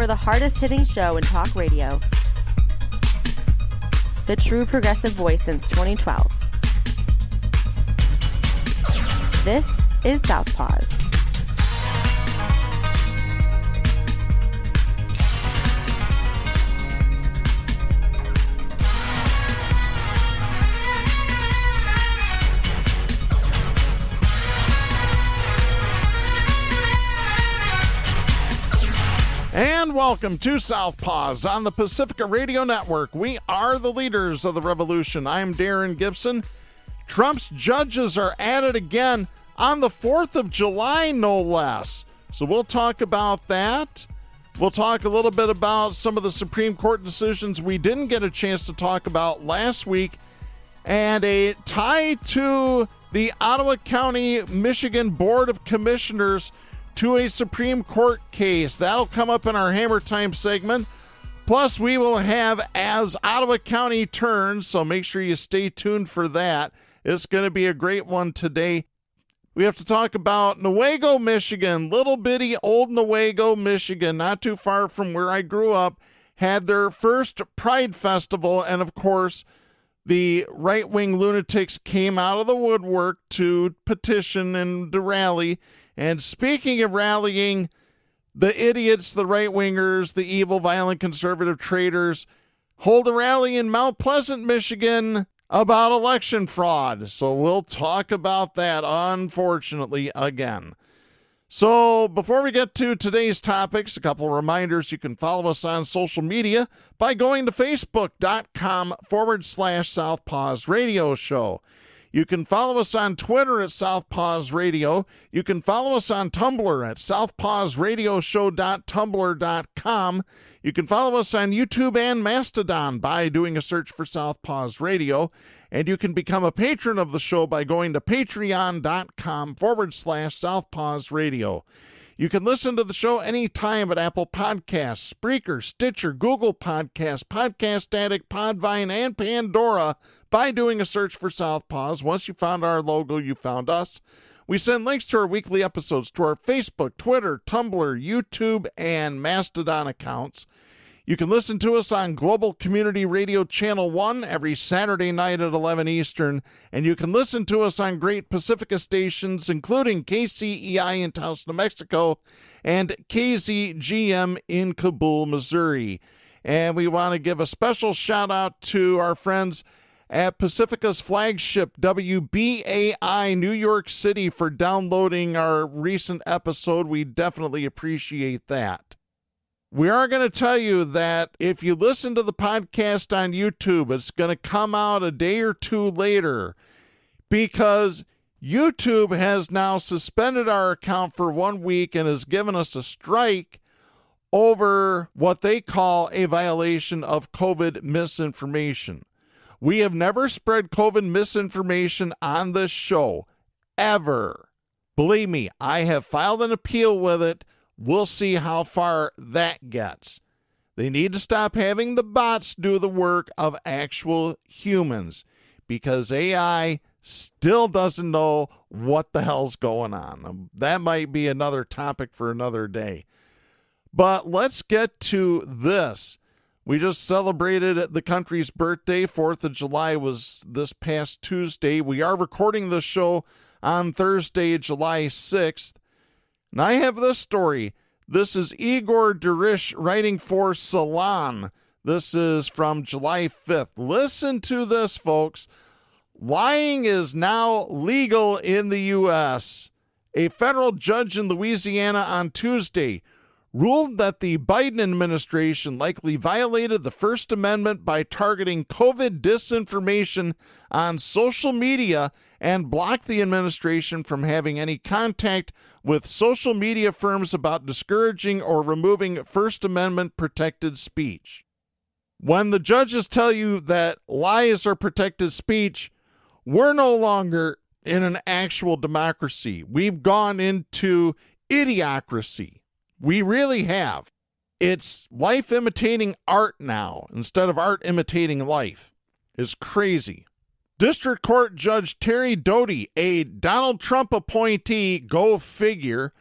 for the hardest-hitting show in talk radio. The true progressive voice since 2012. This is Southpaws. And welcome to Southpaws on the Pacifica Radio Network. We are the leaders of the revolution. I'm Darren Gibson. Trump's judges are at it again on the 4th of July, no less. So we'll talk about that. We'll talk a little bit about some of the Supreme Court decisions we didn't get a chance to talk about last week. And a tie to the Ottawa County, Michigan Board of Commissioners to a Supreme Court case. That'll come up in our Hammer Time segment. Plus, we will have As Ottawa County Turns, so make sure you stay tuned for that. It's going to be a great one today. We have to talk about Newaygo, Michigan. Little bitty old Newaygo, Michigan, not too far from where I grew up, had their first Pride Festival, and of course, the right-wing lunatics came out of the woodwork to petition and to rally. And speaking of rallying, the idiots, the right-wingers, the evil, violent, conservative traitors hold a rally in Mount Pleasant, Michigan about election fraud. So we'll talk about that, unfortunately, again. So before we get to today's topics, a couple reminders. You can follow us on social media by going to facebook.com/Southpaws Radio Show. You can follow us on Twitter at Southpaws Radio. You can follow us on Tumblr at southpawsradioshow.tumblr.com. You can follow us on YouTube and Mastodon by doing a search for Southpaws Radio. And you can become a patron of the show by going to patreon.com/Southpaws Radio. You can listen to the show anytime at Apple Podcasts, Spreaker, Stitcher, Google Podcasts, Podcast Addict, Podvine, and Pandora by doing a search for Southpaws. Once you found our logo, you found us. We send links to our weekly episodes to our Facebook, Twitter, Tumblr, YouTube, and Mastodon accounts. You can listen to us on Global Community Radio Channel 1 every Saturday night at 11 Eastern, and you can listen to us on great Pacifica stations, including KCEI in Taos, New Mexico, and KZGM in Kabul, Missouri. And we want to give a special shout-out to our friends at Pacifica's flagship, WBAI New York City, for downloading our recent episode. We definitely appreciate that. We are going to tell you that if you listen to the podcast on YouTube, it's going to come out a day or two later because YouTube has now suspended our account for 1 week and has given us a strike over what they call a violation of COVID misinformation. We have never spread COVID misinformation on this show, ever. Believe me, I have filed an appeal with it. We'll see how far that gets. They need to stop having the bots do the work of actual humans because AI still doesn't know what the hell's going on. That might be another topic for another day. But let's get to this. We just celebrated the country's birthday. 4th of July was this past Tuesday. We are recording the show on Thursday, July 6th. And I have this story. This is Igor Derish writing for Salon. This is from July 5th. Listen to this, folks. Lying is now legal in the U.S. A federal judge in Louisiana on Tuesday ruled that the Biden administration likely violated the First Amendment by targeting COVID disinformation on social media and blocked the administration from having any contact with social media firms about discouraging or removing First Amendment protected speech. When the judges tell you that lies are protected speech, we're no longer in an actual democracy. We've gone into idiocracy. We really have. It's life imitating art now instead of art imitating life. It's crazy. District Court Judge Terry Doty, a Donald Trump appointee, go figure,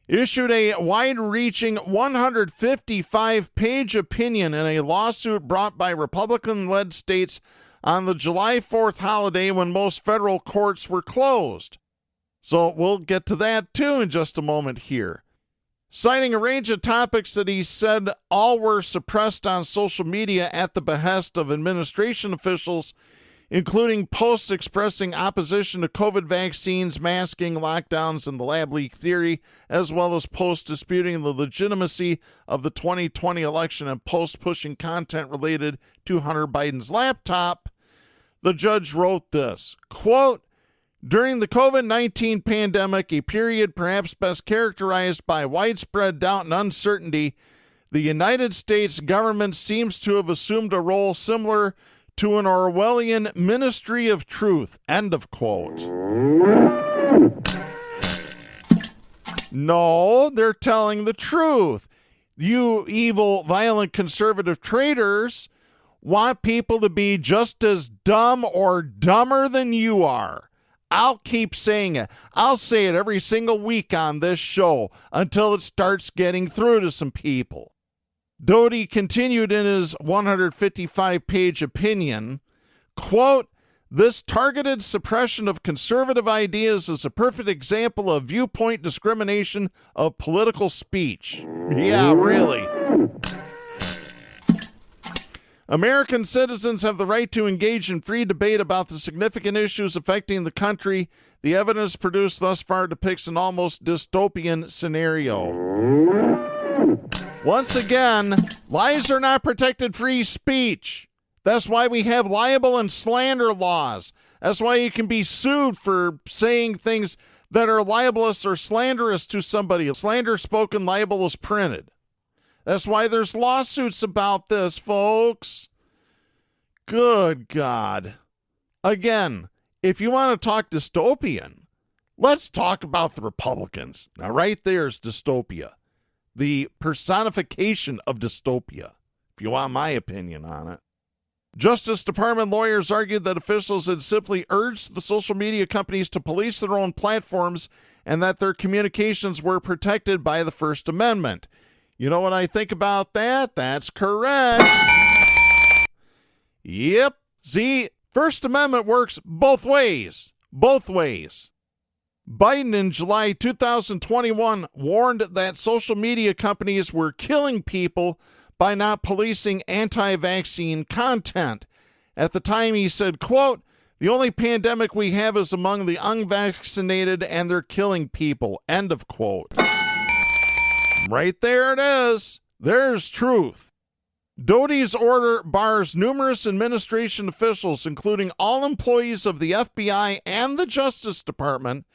issued a wide-reaching 155-page opinion in a lawsuit brought by Republican-led states on the July 4th holiday when most federal courts were closed. So we'll get to that too in just a moment here. Citing a range of topics that he said all were suppressed on social media at the behest of administration officials, including posts expressing opposition to COVID vaccines, masking, lockdowns, and the lab leak theory, as well as posts disputing the legitimacy of the 2020 election and posts pushing content related to Hunter Biden's laptop. The judge wrote this, quote, "During the COVID-19 pandemic, a period perhaps best characterized by widespread doubt and uncertainty, the United States government seems to have assumed a role similar to an Orwellian ministry of truth," end of quote. No, they're telling the truth. You evil, violent, conservative traitors want people to be just as dumb or dumber than you are. I'll keep saying it. I'll say it every single week on this show until it starts getting through to some people. Doty continued in his 155-page opinion, quote, "This targeted suppression of conservative ideas is a perfect example of viewpoint discrimination of political speech." Yeah, really. American citizens have the right to engage in free debate about the significant issues affecting the country. The evidence produced thus far depicts an almost dystopian scenario. Once again, lies are not protected free speech. That's why we have libel and slander laws. That's why you can be sued for saying things that are libelous or slanderous to somebody. Slander spoken, libel is printed. That's why there's lawsuits about this, folks. Good God. Again, if you want to talk dystopian, let's talk about the Republicans. Now, right there's dystopia. The personification of dystopia, if you want my opinion on it. Justice Department lawyers argued that officials had simply urged the social media companies to police their own platforms and that their communications were protected by the First Amendment. You know what I think about that? That's correct. Yep. See, First Amendment works both ways. Both ways. Biden in July 2021 warned that social media companies were killing people by not policing anti-vaccine content. At the time, he said, quote, "The only pandemic we have is among the unvaccinated, and they're killing people," end of quote. Right there it is. There's truth. Doty's order bars numerous administration officials, including all employees of the FBI and the Justice Department,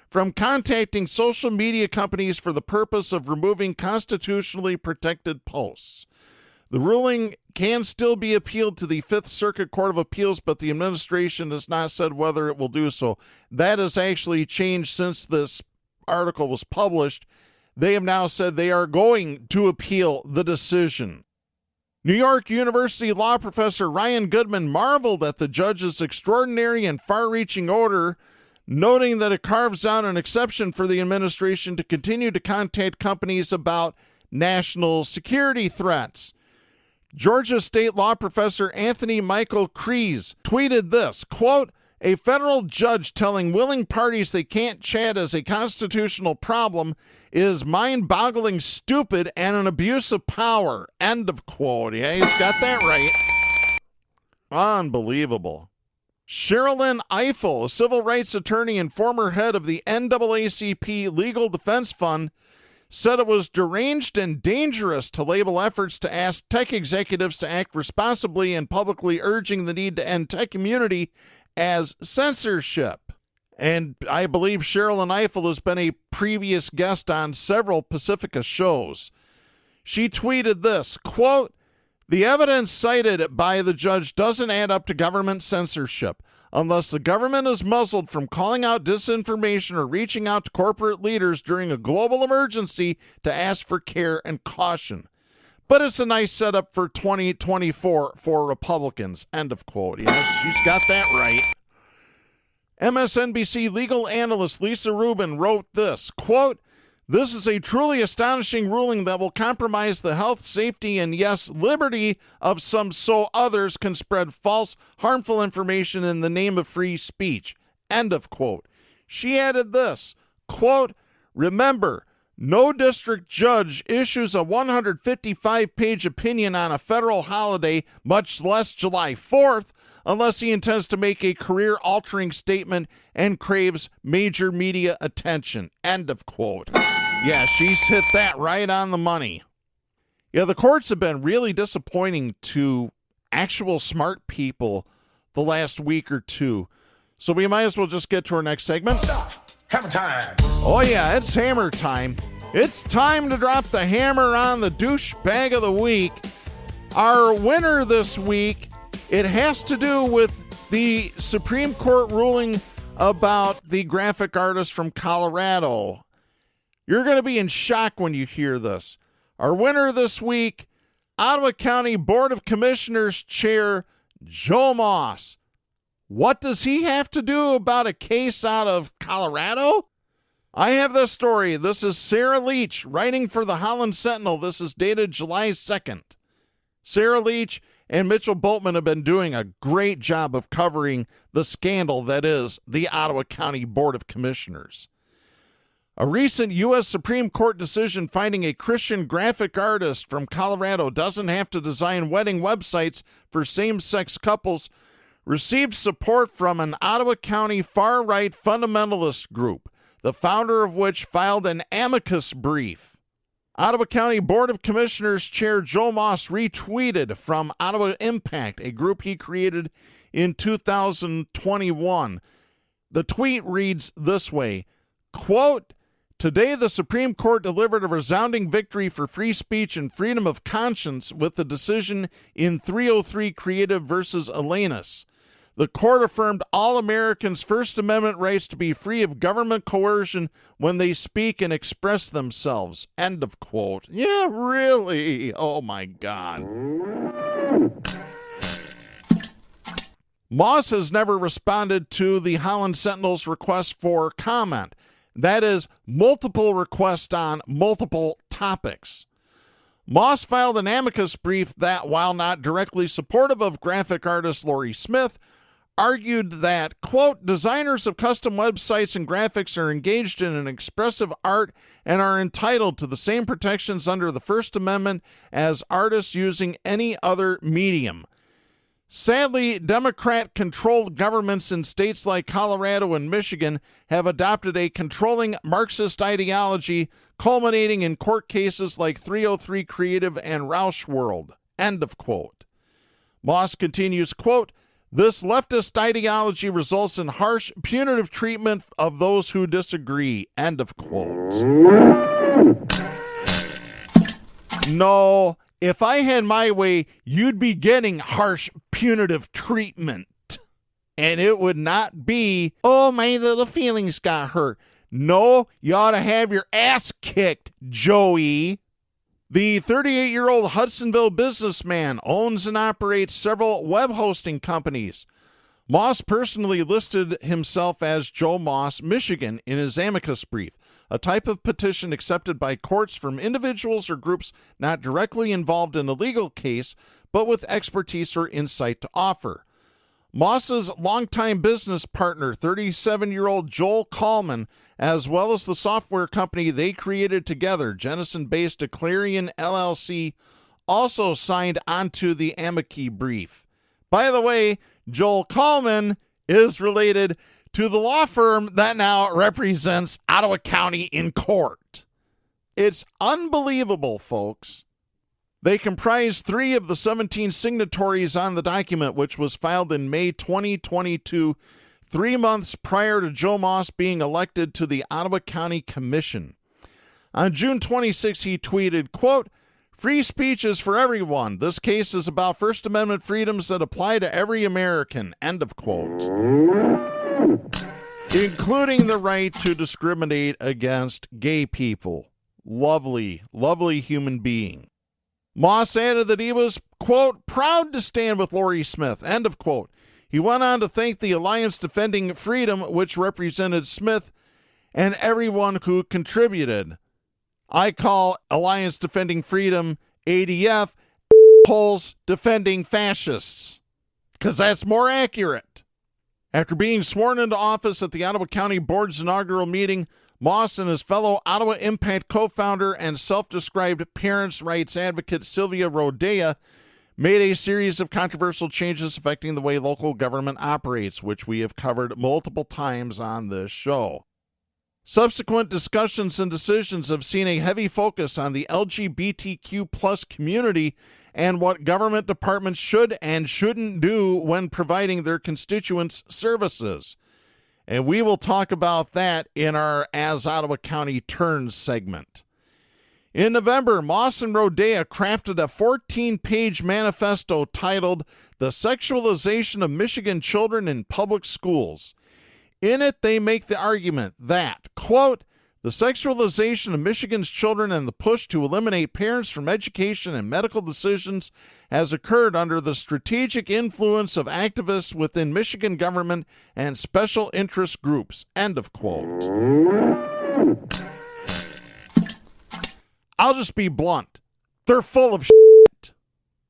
from contacting social media companies for the purpose of removing constitutionally protected posts. The ruling can still be appealed to the Fifth Circuit Court of Appeals, but the administration has not said whether it will do so. That has actually changed since this article was published. They have now said they are going to appeal the decision. New York University law professor Ryan Goodman marveled at the judge's extraordinary and far-reaching order, noting that it carves out an exception for the administration to continue to contact companies about national security threats. Georgia State law professor Anthony Michael Kreese tweeted this, quote, "A federal judge telling willing parties they can't chat as a constitutional problem is mind-boggling stupid and an abuse of power," end of quote. Yeah, he's got that right. Unbelievable. Sherilyn Ifill, a civil rights attorney and former head of the NAACP Legal Defense Fund, said it was deranged and dangerous to label efforts to ask tech executives to act responsibly and publicly urging the need to end tech immunity as censorship. And I believe Sherilyn Ifill has been a previous guest on several Pacifica shows. She tweeted this, quote, "The evidence cited by the judge doesn't add up to government censorship. Unless the government is muzzled from calling out disinformation or reaching out to corporate leaders during a global emergency to ask for care and caution. But it's a nice setup for 2024 for Republicans," end of quote. Yes, she's got that right. MSNBC legal analyst Lisa Rubin wrote this, quote, This is a truly astonishing ruling that will compromise the health, safety, and yes, liberty of some so others can spread false, harmful information in the name of free speech. End of quote. She added this, quote, remember, no district judge issues a 155-page opinion on a federal holiday, much less July 4th, unless he intends to make a career-altering statement and craves major media attention. End of quote. Yeah, she's hit that right on the money. Yeah, the courts have been really disappointing to actual smart people the last week or two. So we might as well just get to our next segment. Stop. Hammer time. Oh, yeah, it's hammer time. It's time to drop the hammer on the douchebag of the week. Our winner this week, it has to do with the Supreme Court ruling about the graphic artist from Colorado. You're going to be in shock when you hear this. Our winner this week, Ottawa County Board of Commissioners Chair Joe Moss. What does he have to do about a case out of Colorado? I have this story. This is Sarah Leach writing for the Holland Sentinel. This is dated July 2nd. Sarah Leach and Mitchell Boatman have been doing a great job of covering the scandal that is the Ottawa County Board of Commissioners. A recent U.S. Supreme Court decision finding a Christian graphic artist from Colorado doesn't have to design wedding websites for same-sex couples received support from an Ottawa County far-right fundamentalist group, the founder of which filed an amicus brief. Ottawa County Board of Commissioners Chair Joe Moss retweeted from Ottawa Impact, a group he created in 2021. The tweet reads this way, quote, today the Supreme Court delivered a resounding victory for free speech and freedom of conscience with the decision in 303 Creative versus Elenis. The court affirmed all Americans' First Amendment rights to be free of government coercion when they speak and express themselves. End of quote. Yeah, really? Oh, my God. Moss has never responded to the Holland Sentinel's request for comment. That is, multiple requests on multiple topics. Moss filed an amicus brief that, while not directly supportive of graphic artist Lori Smith, argued that, quote, designers of custom websites and graphics are engaged in an expressive art and are entitled to the same protections under the First Amendment as artists using any other medium. Sadly, Democrat-controlled governments in states like Colorado and Michigan have adopted a controlling Marxist ideology, culminating in court cases like 303 Creative and Roush World. End of quote. Moss continues, quote, this leftist ideology results in harsh, punitive treatment of those who disagree. End of quote. No, if I had my way, you'd be getting harsh, punitive treatment. And it would not be, oh, my little feelings got hurt. No, you ought to have your ass kicked, Joey. The 38-year-old Hudsonville businessman owns and operates several web hosting companies. Moss personally listed himself as Joe Moss, Michigan, in his amicus brief, a type of petition accepted by courts from individuals or groups not directly involved in a legal case, but with expertise or insight to offer. Moss's longtime business partner, 37-year-old Joel Coleman, as well as the software company they created together, Jenison-based Clarion LLC, also signed onto the amici brief. By the way, Joel Coleman is related to the law firm that now represents Ottawa County in court. It's unbelievable, folks. They comprise 3 of the 17 signatories on the document, which was filed in May 2022, 3 months prior to Joe Moss being elected to the Ottawa County Commission. On June 26, he tweeted, quote, free speech is for everyone. This case is about First Amendment freedoms that apply to every American. End of quote. Including the right to discriminate against gay people. Lovely, lovely human being. Moss added that he was, quote, proud to stand with Lori Smith, end of quote. He went on to thank the Alliance Defending Freedom, which represented Smith, and everyone who contributed. I call Alliance Defending Freedom, ADF, holes defending fascists, because that's more accurate. After being sworn into office at the Ottawa County Board's inaugural meeting, Moss and his fellow Ottawa Impact co-founder and self-described parents' rights advocate Sylvia Rodea made a series of controversial changes affecting the way local government operates, which we have covered multiple times on this show. Subsequent discussions and decisions have seen a heavy focus on the LGBTQ plus community and what government departments should and shouldn't do when providing their constituents services. And we will talk about that in our As Ottawa County Turns segment. In November, Moss and Rodea crafted a 14-page manifesto titled The Sexualization of Michigan Children in Public Schools. In it, they make the argument that, quote, the sexualization of Michigan's children and the push to eliminate parents from education and medical decisions has occurred under the strategic influence of activists within Michigan government and special interest groups, end of quote. I'll just be blunt. They're full of shit.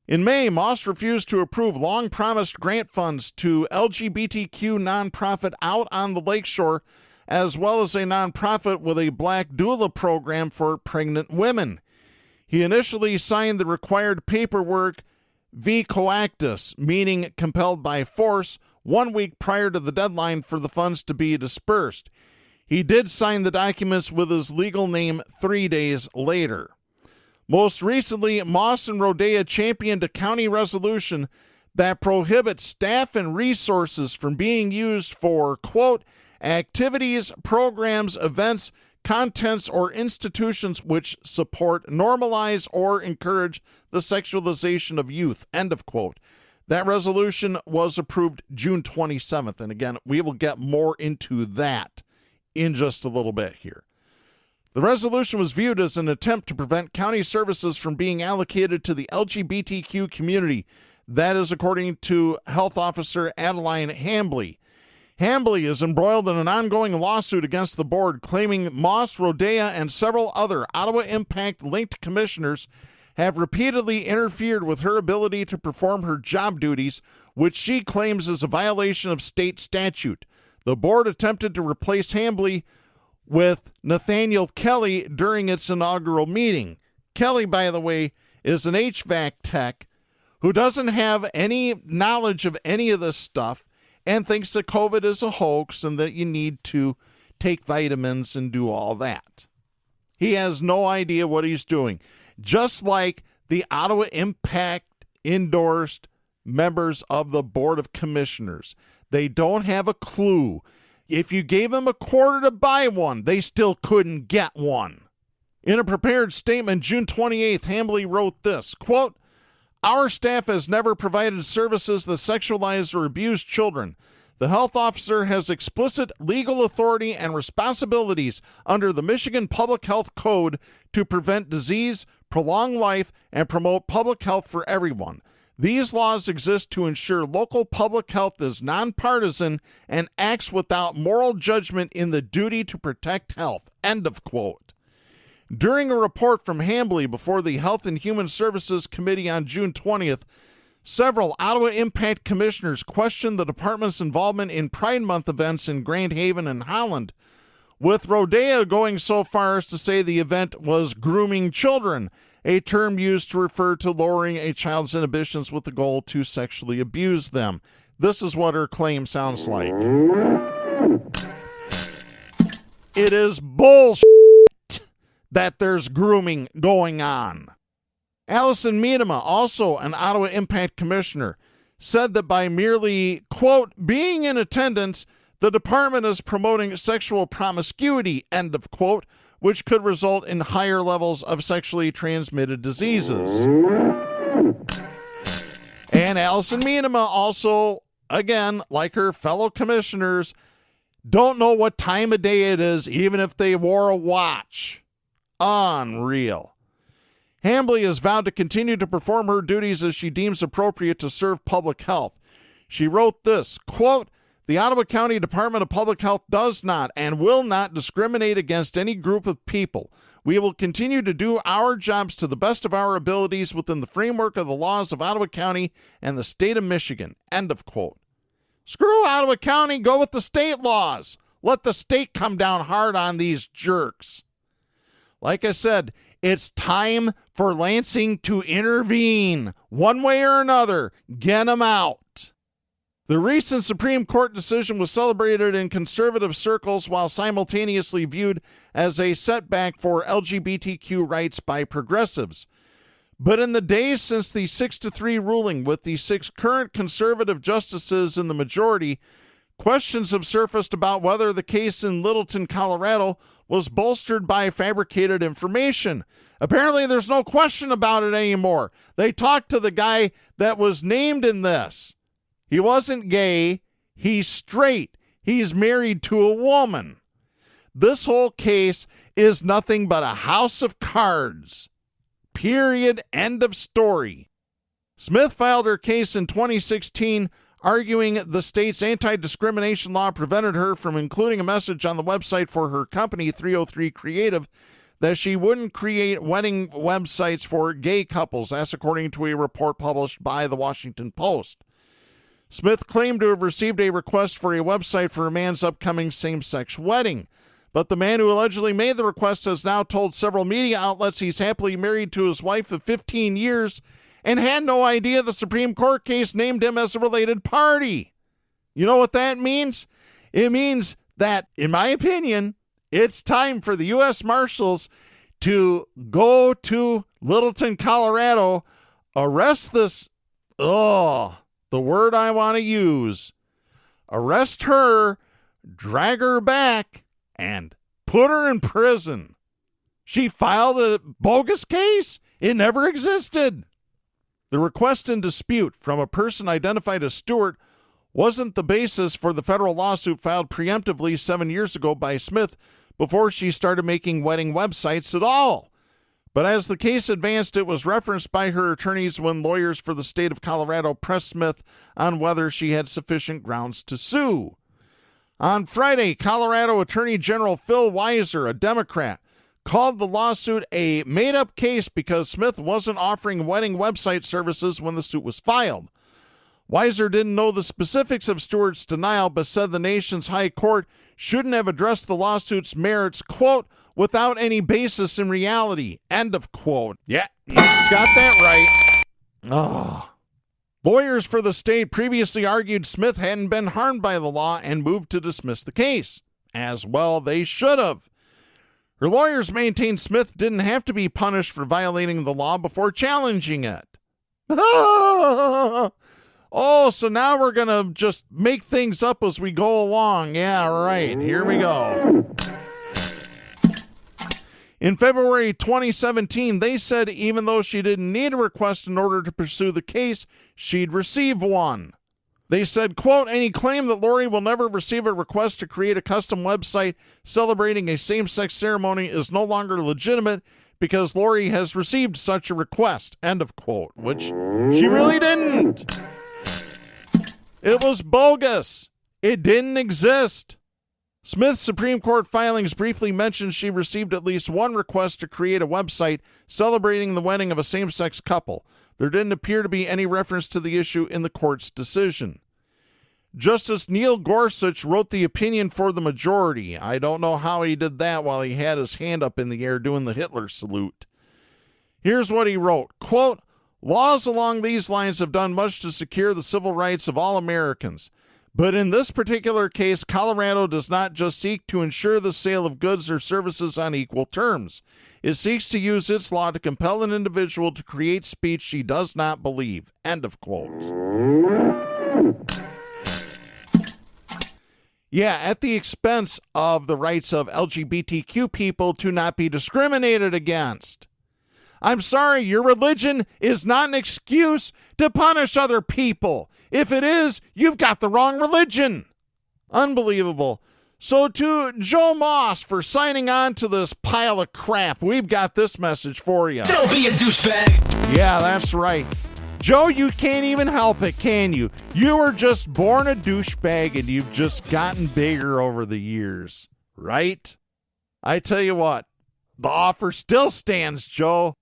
In May, Moss refused to approve long-promised grant funds to LGBTQ nonprofit Out on the Lakeshore, as well as a nonprofit with a black doula program for pregnant women. He initially signed the required paperwork v. coactus, meaning compelled by force, 1 week prior to the deadline for the funds to be dispersed. He did sign the documents with his legal name 3 days later. Most recently, Moss and Rodea championed a county resolution that prohibits staff and resources from being used for, quote, activities, programs, events, contents, or institutions which support, normalize, or encourage the sexualization of youth, end of quote. That resolution was approved June 27th. And again, we will get more into that in just a little bit here. The resolution was viewed as an attempt to prevent county services from being allocated to the LGBTQ community. That is according to Health Officer Adeline Hambley. Hambley is embroiled in an ongoing lawsuit against the board, claiming Moss, Rodea, and several other Ottawa Impact-linked commissioners have repeatedly interfered with her ability to perform her job duties, which she claims is a violation of state statute. The board attempted to replace Hambley with Nathaniel Kelly during its inaugural meeting. Kelly, by the way, is an HVAC tech who doesn't have any knowledge of any of this stuff and thinks that COVID is a hoax and that you need to take vitamins and do all that. He has no idea what he's doing. Just like the Ottawa Impact endorsed members of the Board of Commissioners. They don't have a clue. If you gave them a quarter to buy one, they still couldn't get one. In a prepared statement, June 28th, Hambley wrote this, quote, our staff has never provided services that sexualize or abuse children. The health officer has explicit legal authority and responsibilities under the Michigan Public Health Code to prevent disease, prolong life, and promote public health for everyone. These laws exist to ensure local public health is nonpartisan and acts without moral judgment in the duty to protect health. End of quote. During a report from Hambley before the Health and Human Services Committee on June 20th, several Ottawa Impact commissioners questioned the department's involvement in Pride Month events in Grand Haven and Holland, with Rodea going so far as to say the event was grooming children, a term used to refer to lowering a child's inhibitions with the goal to sexually abuse them. This is what her claim sounds like. It is bullshit that there's grooming going on. Allison Miedema, also an Ottawa Impact commissioner, said that by merely, quote, being in attendance, the department is promoting sexual promiscuity, end of quote, which could result in higher levels of sexually transmitted diseases. And Allison Miedema also, again, like her fellow commissioners, don't know what time of day it is, even if they wore a watch. Unreal. Hambley has vowed to continue to perform her duties as she deems appropriate to serve public health. She wrote this, quote, The Ottawa County Department of Public Health does not and will not discriminate against any group of people. We will continue to do our jobs to the best of our abilities within the framework of the laws of Ottawa County and the state of Michigan. End of quote. Screw Ottawa County, go with the state laws. Let the state come down hard on these jerks. Like I said, it's time for Lansing to intervene. One way or another, get them out. The recent Supreme Court decision was celebrated in conservative circles while simultaneously viewed as a setback for LGBTQ rights by progressives. But in the days since the 6-3 ruling with the 6 current conservative justices in the majority, questions have surfaced about whether the case in Littleton, Colorado was bolstered by fabricated information. Apparently there's no question about it anymore. They talked to the guy that was named in this. He wasn't gay. He's straight. He's married to a woman. This whole case is nothing but a house of cards. Period. End of story. Smith filed her case in 2016, arguing the state's anti-discrimination law prevented her from including a message on the website for her company, 303 Creative, that she wouldn't create wedding websites for gay couples. That's according to a report published by the Washington Post. Smith claimed to have received a request for a website for a man's upcoming same-sex wedding. But the man who allegedly made the request has now told several media outlets he's happily married to his wife of 15 years and had no idea the Supreme Court case named him as a related party. You know what that means? It means that, in my opinion, it's time for the U.S. Marshals to go to Littleton, Colorado, arrest this, the word I want to use, arrest her, drag her back, and put her in prison. She filed a bogus case. It never existed. The request in dispute from a person identified as Stewart wasn't the basis for the federal lawsuit filed preemptively 7 years ago by Smith before she started making wedding websites at all. But as the case advanced, it was referenced by her attorneys when lawyers for the state of Colorado pressed Smith on whether she had sufficient grounds to sue. On Friday, Colorado Attorney General Phil Weiser, a Democrat, called the lawsuit a made-up case because Smith wasn't offering wedding website services when the suit was filed. Weiser didn't know the specifics of Stewart's denial, but said the nation's high court shouldn't have addressed the lawsuit's merits, quote, without any basis in reality, end of quote. Yeah, he's got that right. Lawyers for the state previously argued Smith hadn't been harmed by the law and moved to dismiss the case. As well, they should have. Her lawyers maintained Smith didn't have to be punished for violating the law before challenging it. So now we're going to just make things up as we go along. Yeah, right. Here we go. In February 2017, they said even though she didn't need a request in order to pursue the case, she'd receive one. They said, quote, any claim that Lori will never receive a request to create a custom website celebrating a same-sex ceremony is no longer legitimate because Lori has received such a request, end of quote, which she really didn't. It was bogus. It didn't exist. Smith's Supreme Court filings briefly mentioned she received at least one request to create a website celebrating the wedding of a same-sex couple. There didn't appear to be any reference to the issue in the court's decision. Justice Neil Gorsuch wrote the opinion for the majority. I don't know how he did that while he had his hand up in the air doing the Hitler salute. Here's what he wrote, quote, laws along these lines have done much to secure the civil rights of all Americans. But in this particular case, Colorado does not just seek to ensure the sale of goods or services on equal terms. It seeks to use its law to compel an individual to create speech she does not believe. End of quote. Yeah, at the expense of the rights of LGBTQ people to not be discriminated against. I'm sorry, your religion is not an excuse to punish other people. If it is, you've got the wrong religion. Unbelievable. So to Joe Moss for signing on to this pile of crap, we've got this message for you. Don't be a douchebag. Yeah, that's right. Joe, you can't even help it, can you? You were just born a douchebag and you've just gotten bigger over the years, right? I tell you what, the offer still stands, Joe.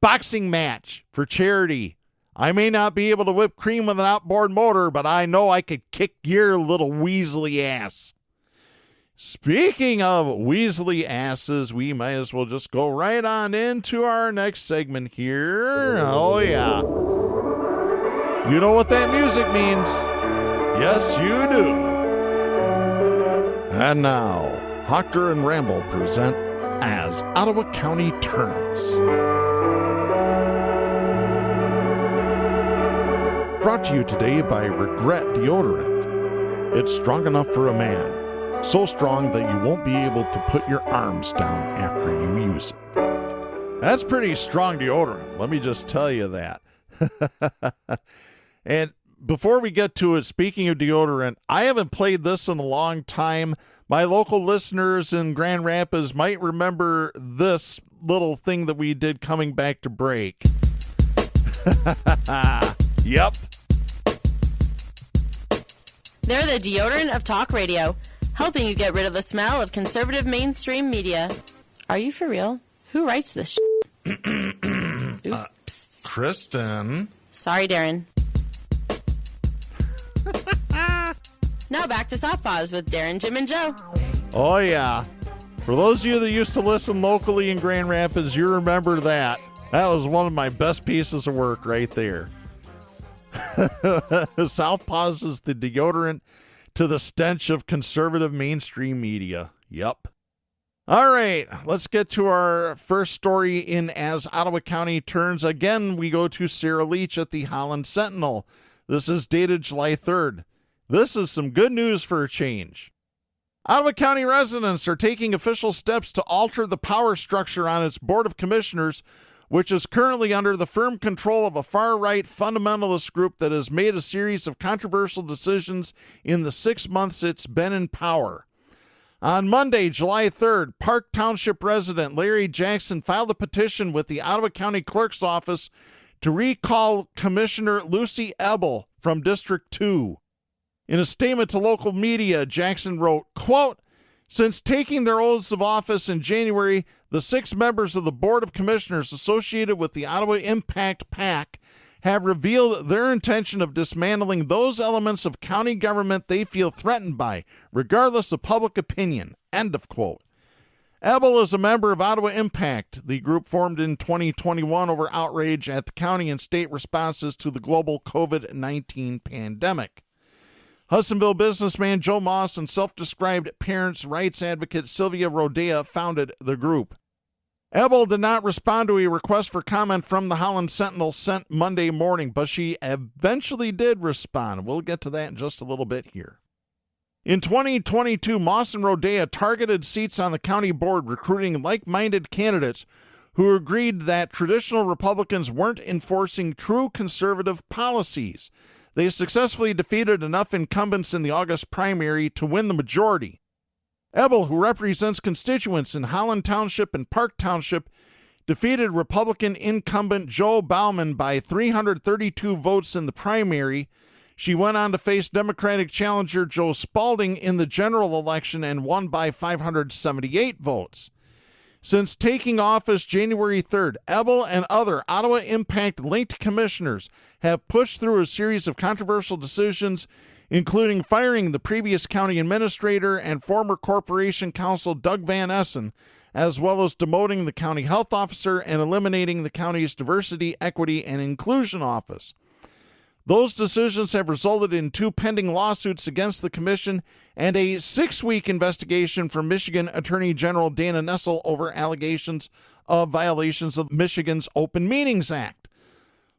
Boxing match for charity. I may not be able to whip cream with an outboard motor, but I know I could kick your little Weasley ass. Speaking of Weasley asses, we might as well just go right on into our next segment here. Oh, yeah. You know what that music means. Yes, you do. And now, Hoctor and Ramble present As Ottawa County Turns. Brought to you today by Regret Deodorant. It's strong enough for a man. So strong that you won't be able to put your arms down after you use it. That's pretty strong deodorant. Let me just tell you that. And before we get to it, speaking of deodorant, I haven't played this in a long time. My local listeners in Grand Rapids might remember this little thing that we did coming back to break. Yep. They're the deodorant of talk radio, helping you get rid of the smell of conservative mainstream media. Are you for real? Who writes this Oops. Kristen. Sorry, Darren. Now back to Southpaws with Darren, Jim, and Joe. Oh, yeah. For those of you that used to listen locally in Grand Rapids, you remember that. That was one of my best pieces of work right there. Southpaws is the deodorant to the stench of conservative mainstream media. Yep. All right, let's get to our first story in As Ottawa County Turns. Again, we go to Sarah Leach at the Holland Sentinel. This is dated July 3rd. This is some good news for a change. Ottawa County residents are taking official steps to alter the power structure on its Board of Commissioners, which is currently under the firm control of a far-right fundamentalist group that has made a series of controversial decisions in the 6 months it's been in power. On Monday, July 3rd, Park Township resident Larry Jackson filed a petition with the Ottawa County Clerk's Office to recall Commissioner Lucy Ebel from District 2. In a statement to local media, Jackson wrote, quote, "Since taking their oaths of office in January, the 6 members of the Board of Commissioners associated with the Ottawa Impact PAC have revealed their intention of dismantling those elements of county government they feel threatened by, regardless of public opinion." End of quote. Ebel is a member of Ottawa Impact, the group formed in 2021 over outrage at the county and state responses to the global COVID-19 pandemic. Hudsonville businessman Joe Moss and self-described parents' rights advocate Sylvia Rodea founded the group. Ebel did not respond to a request for comment from the Holland Sentinel sent Monday morning, but she eventually did respond. We'll get to that in just a little bit here. In 2022, Moss and Rodea targeted seats on the county board, recruiting like-minded candidates who agreed that traditional Republicans weren't enforcing true conservative policies. They successfully defeated enough incumbents in the August primary to win the majority. Ebel, who represents constituents in Holland Township and Park Township, defeated Republican incumbent Joe Bauman by 332 votes in the primary. She went on to face Democratic challenger Joe Spalding in the general election and won by 578 votes. Since taking office January 3rd, Ebel and other Ottawa Impact-linked commissioners have pushed through a series of controversial decisions, including firing the previous county administrator and former corporation counsel Doug Van Essen, as well as demoting the county health officer and eliminating the county's diversity, equity, and inclusion office. Those decisions have resulted in 2 pending lawsuits against the commission and a 6-week investigation from Michigan Attorney General Dana Nessel over allegations of violations of Michigan's Open Meetings Act.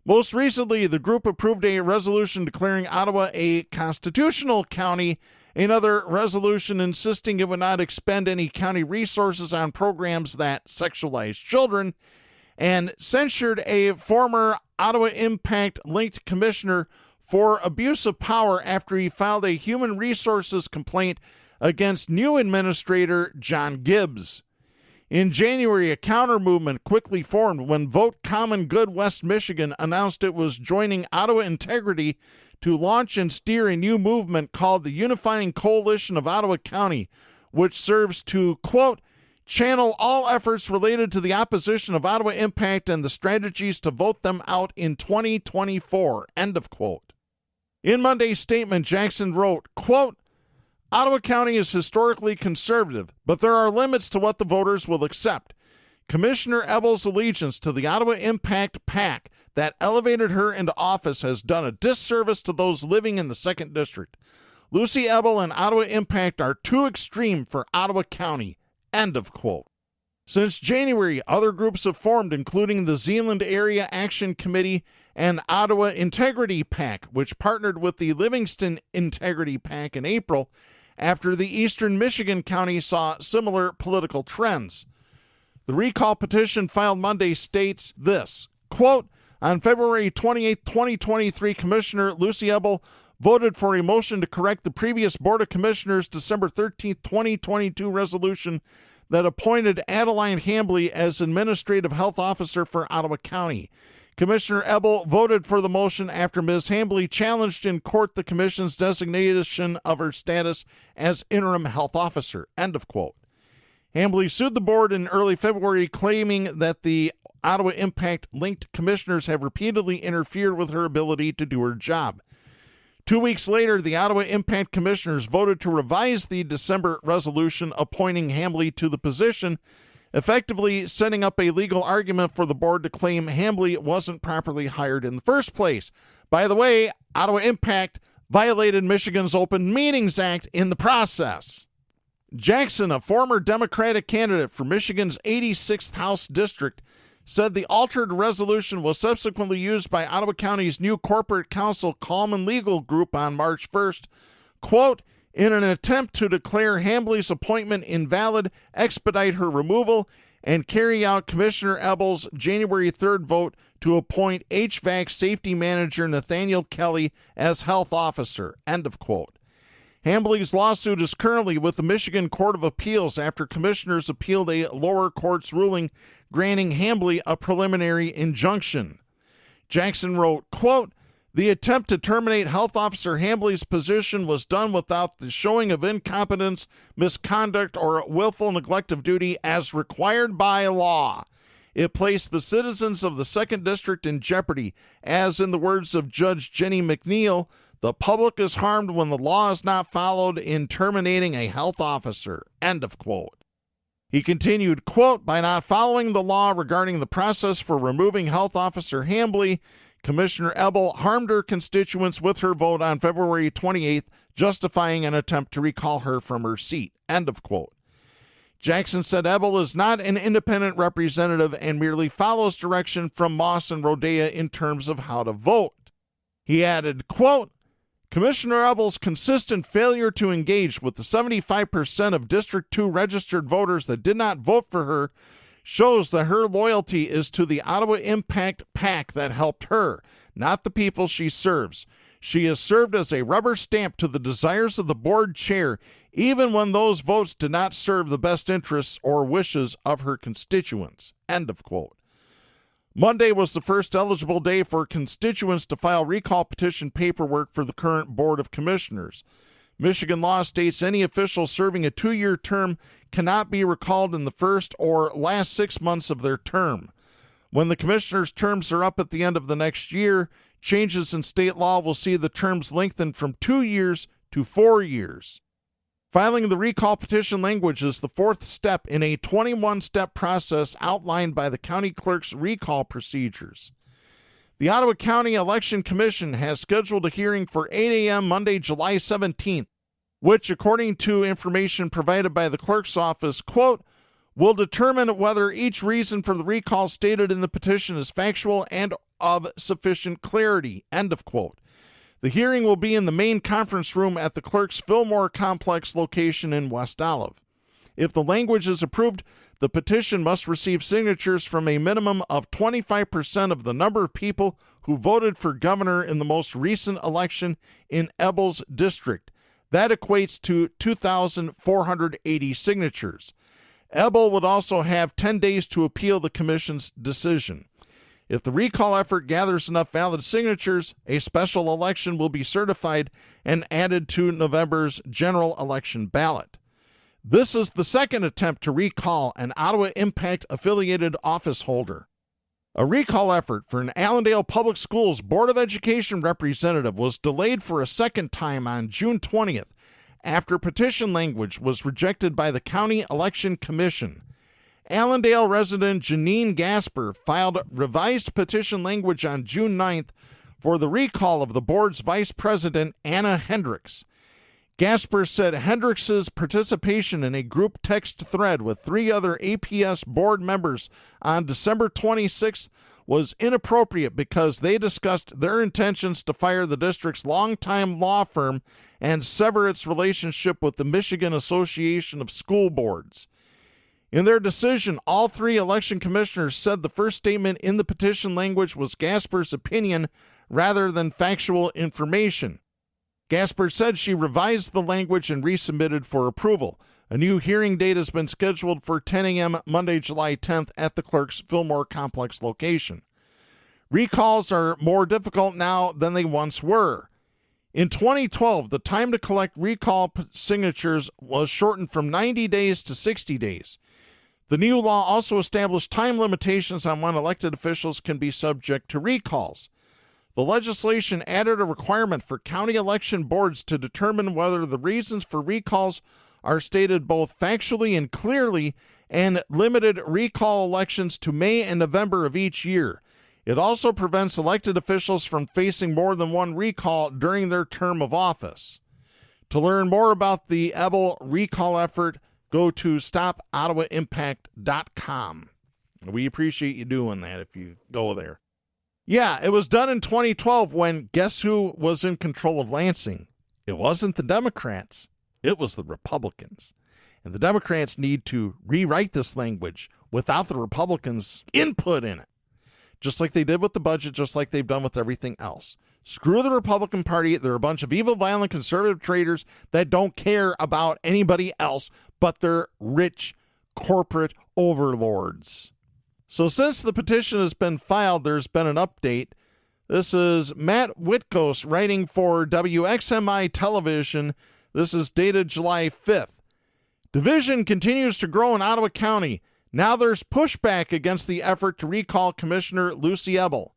Most recently, the group approved a resolution declaring Ottawa a constitutional county, another resolution insisting it would not expend any county resources on programs that sexualize children, and censured a former Ottawa Impact-linked commissioner for abuse of power after he filed a human resources complaint against new administrator John Gibbs. In January, a counter-movement quickly formed when Vote Common Good West Michigan announced it was joining Ottawa Integrity to launch and steer a new movement called the Unifying Coalition of Ottawa County, which serves to, quote, channel all efforts related to the opposition of Ottawa Impact and the strategies to vote them out in 2024, end of quote. In Monday's statement, Jackson wrote, quote, Ottawa County is historically conservative, but there are limits to what the voters will accept. Commissioner Ebel's allegiance to the Ottawa Impact PAC that elevated her into office has done a disservice to those living in the 2nd District. Lucy Ebel and Ottawa Impact are too extreme for Ottawa County, end of quote. Since January, other groups have formed, including the Zealand Area Action Committee and Ottawa Integrity PAC, which partnered with the Livingston Integrity PAC in April after the Eastern Michigan County saw similar political trends. The recall petition filed Monday states this, quote, on February 28, 2023, Commissioner Lucy Ebel voted for a motion to correct the previous Board of Commissioners December 13, 2022 resolution that appointed Adeline Hambly as Administrative Health Officer for Ottawa County. Commissioner Ebel voted for the motion after Ms. Hambly challenged in court the Commission's designation of her status as Interim Health Officer, end of quote. Hambly sued the board in early February, claiming that the Ottawa Impact-linked commissioners have repeatedly interfered with her ability to do her job. 2 weeks later, the Ottawa Impact Commissioners voted to revise the December resolution appointing Hambly to the position, effectively setting up a legal argument for the board to claim Hambly wasn't properly hired in the first place. By the way, Ottawa Impact violated Michigan's Open Meetings Act in the process. Jackson, a former Democratic candidate for Michigan's 86th House District, said the altered resolution was subsequently used by Ottawa County's new corporate counsel, Coleman Legal Group, on March 1st, quote, in an attempt to declare Hambly's appointment invalid, expedite her removal, and carry out Commissioner Ebel's January 3rd vote to appoint HVAC safety manager Nathaniel Kelly as health officer, end of quote. Hambly's lawsuit is currently with the Michigan Court of Appeals after commissioners appealed a lower court's ruling granting Hambly a preliminary injunction. Jackson wrote, quote, the attempt to terminate Health Officer Hambly's position was done without the showing of incompetence, misconduct, or willful neglect of duty as required by law. It placed the citizens of the 2nd District in jeopardy, as in the words of Judge Jenny McNeil, the public is harmed when the law is not followed in terminating a health officer, end of quote. He continued, quote, by not following the law regarding the process for removing Health Officer Hambly, Commissioner Ebel harmed her constituents with her vote on February 28th, justifying an attempt to recall her from her seat, end of quote. Jackson said Ebel is not an independent representative and merely follows direction from Moss and Rodea in terms of how to vote. He added, quote, Commissioner Ebel's consistent failure to engage with the 75% of District 2 registered voters that did not vote for her shows that her loyalty is to the Ottawa Impact PAC that helped her, not the people she serves. She has served as a rubber stamp to the desires of the board chair, even when those votes did not serve the best interests or wishes of her constituents, end of quote. Monday was the first eligible day for constituents to file recall petition paperwork for the current Board of Commissioners. Michigan law states any official serving a 2-year term cannot be recalled in the first or last 6 months of their term. When the commissioners' terms are up at the end of the next year, changes in state law will see the terms lengthen from 2 years to 4 years. Filing the recall petition language is the 4th step in a 21-step process outlined by the county clerk's recall procedures. The Ottawa County Election Commission has scheduled a hearing for 8 a.m. Monday, July 17th, which, according to information provided by the clerk's office, quote, will determine whether each reason for the recall stated in the petition is factual and of sufficient clarity, end of quote. The hearing will be in the main conference room at the Clerk's Fillmore Complex location in West Olive. If the language is approved, the petition must receive signatures from a minimum of 25% of the number of people who voted for governor in the most recent election in Ebel's district. That equates to 2,480 signatures. Ebel would also have 10 days to appeal the commission's decision. If the recall effort gathers enough valid signatures, a special election will be certified and added to November's general election ballot. This is the second attempt to recall an Ottawa Impact affiliated office holder. A recall effort for an Allendale Public Schools Board of Education representative was delayed for a second time on June 20th after petition language was rejected by the County Election Commission. Allendale resident Janine Gasper filed revised petition language on June 9th for the recall of the board's vice president, Anna Hendricks. Gasper said Hendricks's participation in a group text thread with 3 other APS board members on December 26th was inappropriate because they discussed their intentions to fire the district's longtime law firm and sever its relationship with the Michigan Association of School Boards. In their decision, all 3 election commissioners said the first statement in the petition language was Gasper's opinion rather than factual information. Gasper said she revised the language and resubmitted for approval. A new hearing date has been scheduled for 10 a.m. Monday, July 10th at the clerk's Fillmore Complex location. Recalls are more difficult now than they once were. In 2012, the time to collect recall signatures was shortened from 90 days to 60 days. The new law also established time limitations on when elected officials can be subject to recalls. The legislation added a requirement for county election boards to determine whether the reasons for recalls are stated both factually and clearly, and limited recall elections to May and November of each year. It also prevents elected officials from facing more than one recall during their term of office. To learn more about the Ebel recall effort, go to stopottawaimpact.com. We appreciate you doing that if you go there. Yeah, it was done in 2012 when guess who was in control of Lansing? It wasn't the Democrats. It was the Republicans. And the Democrats need to rewrite this language without the Republicans' input in it. Just like they did with the budget, just like they've done with everything else. Screw the Republican Party. They're a bunch of evil, violent, conservative traitors that don't care about anybody else but their rich corporate overlords. So since the petition has been filed, there's been an update. This is Matt Witkos writing for WXMI Television. This is dated July 5th. Division continues to grow in Ottawa County. Now there's pushback against the effort to recall Commissioner Lucy Ebel.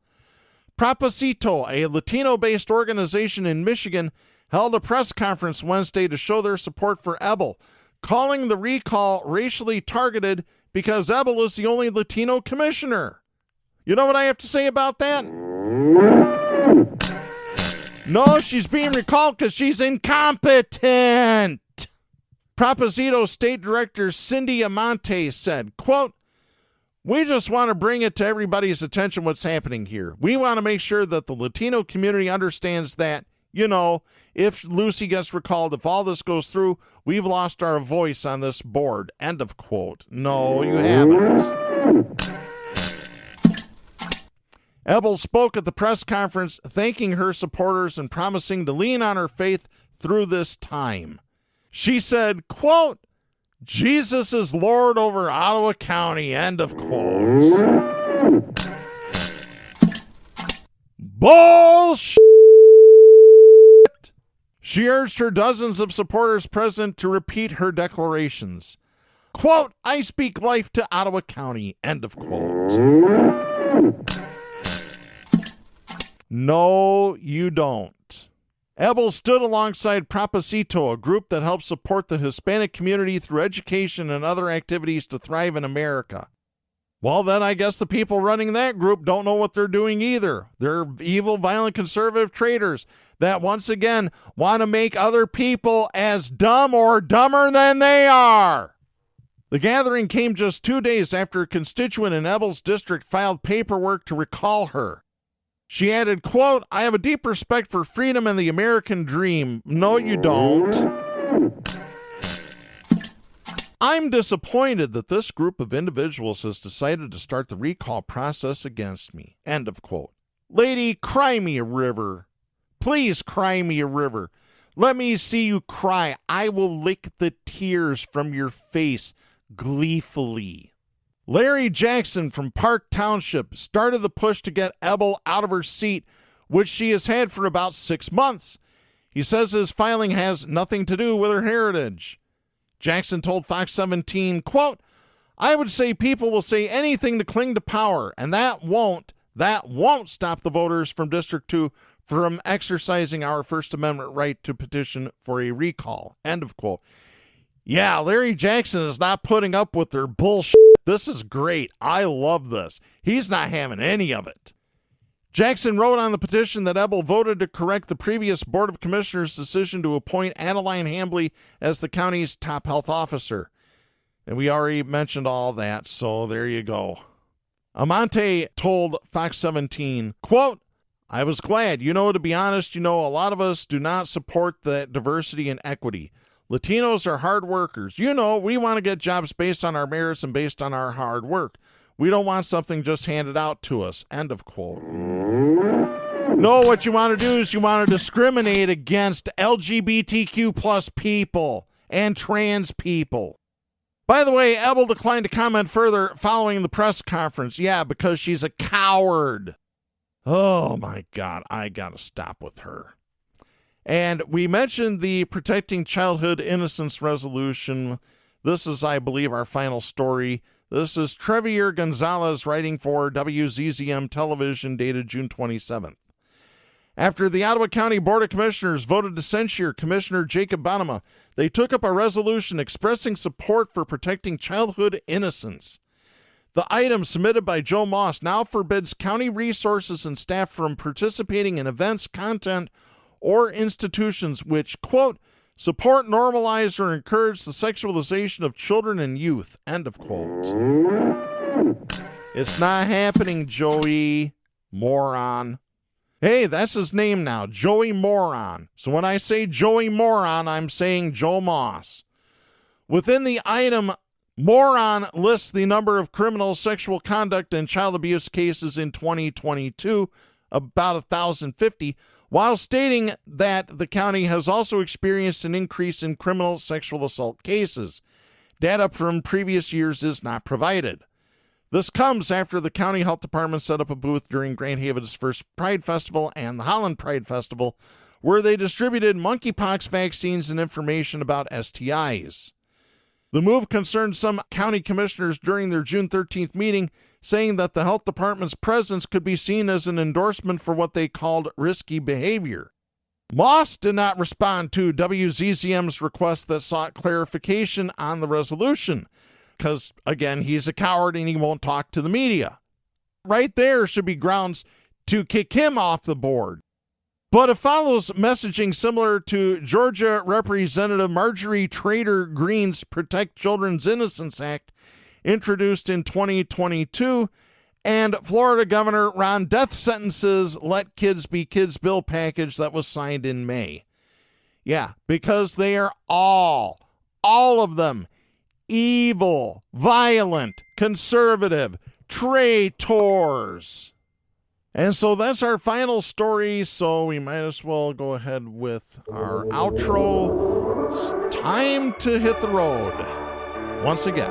Propósito, a Latino-based organization in Michigan, held a press conference Wednesday to show their support for Ebel, calling the recall racially targeted because Ebel is the only Latino commissioner. You know what I have to say about that? No, she's being recalled because she's incompetent. Propósito State Director Cindy Amante said, quote, "We just want to bring it to everybody's attention what's happening here. We want to make sure that the Latino community understands that, you know, if Lucy gets recalled, if all this goes through, we've lost our voice on this board." End of quote. No, you haven't. Ebel spoke at the press conference, thanking her supporters and promising to lean on her faith through this time. She said, quote, "Jesus is Lord over Ottawa County," end of quotes. Bullshit! She urged her dozens of supporters present to repeat her declarations. Quote, "I speak life to Ottawa County," end of quote. No, you don't. Ebel stood alongside Propósito, a group that helps support the Hispanic community through education and other activities to thrive in America. Well, then I guess the people running that group don't know what they're doing either. They're evil, violent, conservative traitors that once again want to make other people as dumb or dumber than they are. The gathering came just 2 days after a constituent in Ebel's district filed paperwork to recall her. She added, quote, "I have a deep respect for freedom and the American dream." No, you don't. "I'm disappointed that this group of individuals has decided to start the recall process against me." End of quote. Lady, cry me a river. Please cry me a river. Let me see you cry. I will lick the tears from your face. gleefully. Larry Jackson from Park Township started the push to get Ebel out of her seat, which she has had for about 6 months. He says his filing has nothing to do with her heritage. Jackson told Fox 17, quote, "I would say people will say anything to cling to power, and that won't stop the voters from District 2 from exercising our First Amendment right to petition for a recall." End of quote. Yeah, Larry Jackson is not putting up with their bullshit. This is great. I love this. He's not having any of it. Jackson wrote on the petition that Ebel voted to correct the previous Board of Commissioners' decision to appoint Adeline Hambley as the county's top health officer. And we already mentioned all that, so there you go. Amante told Fox 17, quote, "I was glad. To be honest, a lot of us do not support that diversity and equity. Latinos are hard workers. We want to get jobs based on our merits and based on our hard work. We don't want something just handed out to us." End of quote. No, what you want to do is you want to discriminate against LGBTQ plus people and trans people. By the way, Ebel declined to comment further following the press conference. Yeah, because she's a coward. Oh, my God. I got to stop with her. And we mentioned the Protecting Childhood Innocence resolution. This is, I believe, our final story. This is Trevier Gonzalez writing for WZZM Television, dated June 27th. After the Ottawa County Board of Commissioners voted to censure Commissioner Jacob Bonema, they took up a resolution expressing support for protecting childhood innocence. The item submitted by Joe Moss now forbids county resources and staff from participating in events, content, or institutions which, quote, "support, normalize, or encourage the sexualization of children and youth," end of quote. It's not happening, Joey Moron. Hey, that's his name now, Joey Moron. So when I say Joey Moron, I'm saying Joe Moss. Within the item, Moron lists the number of criminal sexual conduct and child abuse cases in 2022, about 1,050, while stating that the county has also experienced an increase in criminal sexual assault cases. Data from previous years is not provided. This comes after the county health department set up a booth during Grand Haven's first Pride Festival and the Holland Pride Festival, where they distributed monkeypox vaccines and information about STIs. The move concerned some county commissioners during their June 13th meeting, saying that the health department's presence could be seen as an endorsement for what they called risky behavior. Moss did not respond to WZZM's request that sought clarification on the resolution, because, again, he's a coward and he won't talk to the media. Right there should be grounds to kick him off the board. But it follows messaging similar to Georgia Representative Marjorie Trader Greene's Protect Children's Innocence Act, introduced in 2022, and Florida Governor Ron Death Sentence's Let Kids Be Kids bill package that was signed in May. Yeah, because they are all of them, evil, violent, conservative, traitors. And so that's our final story, so we might as well go ahead with our outro. It's time to hit the road once again.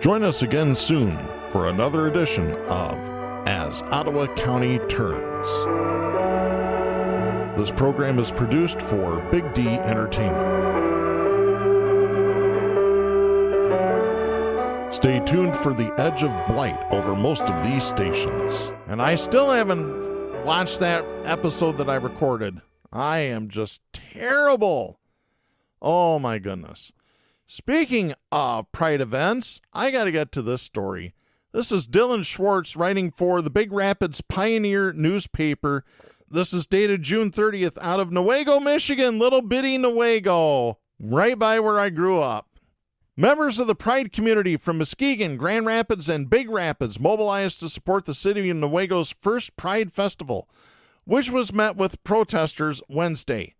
Join us again soon for another edition of As Ottawa County Turns. This program is produced for Big D Entertainment. Stay tuned for the edge of blight over most of these stations. And I still haven't watched that episode that I recorded. I am just terrible. Oh my goodness. Speaking of Pride events, I got to get to this story. This is Dylan Schwartz writing for the Big Rapids Pioneer newspaper. This is dated June 30th out of Newaygo, Michigan, little bitty Newaygo, right by where I grew up. Members of the Pride community from Muskegon, Grand Rapids, and Big Rapids mobilized to support the city of Newaygo's first Pride Festival, which was met with protesters Wednesday.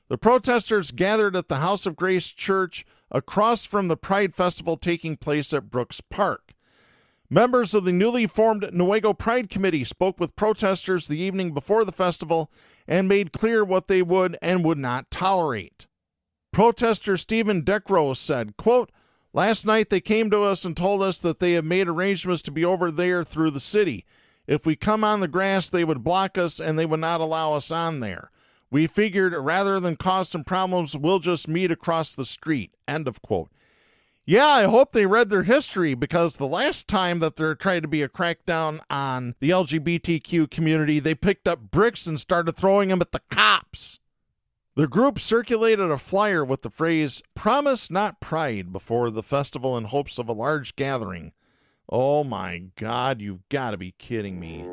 The protesters gathered at the House of Grace Church across from the Pride Festival taking place at Brooks Park. Members of the newly formed Newaygo Pride Committee spoke with protesters the evening before the festival and made clear what they would and would not tolerate. Protester Stephen Deckrow said, quote, last night they came to us and told us that they have made arrangements to be over there through the city. If we come on the grass, they would block us and they would not allow us on there. We figured rather than cause some problems, we'll just meet across the street. End of quote. Yeah, I hope they read their history, because the last time that there tried to be a crackdown on the LGBTQ community, they picked up bricks and started throwing them at the cops. The group circulated a flyer with the phrase, "Promise Not Pride," before the festival in hopes of a large gathering. Oh my God, you've got to be kidding me.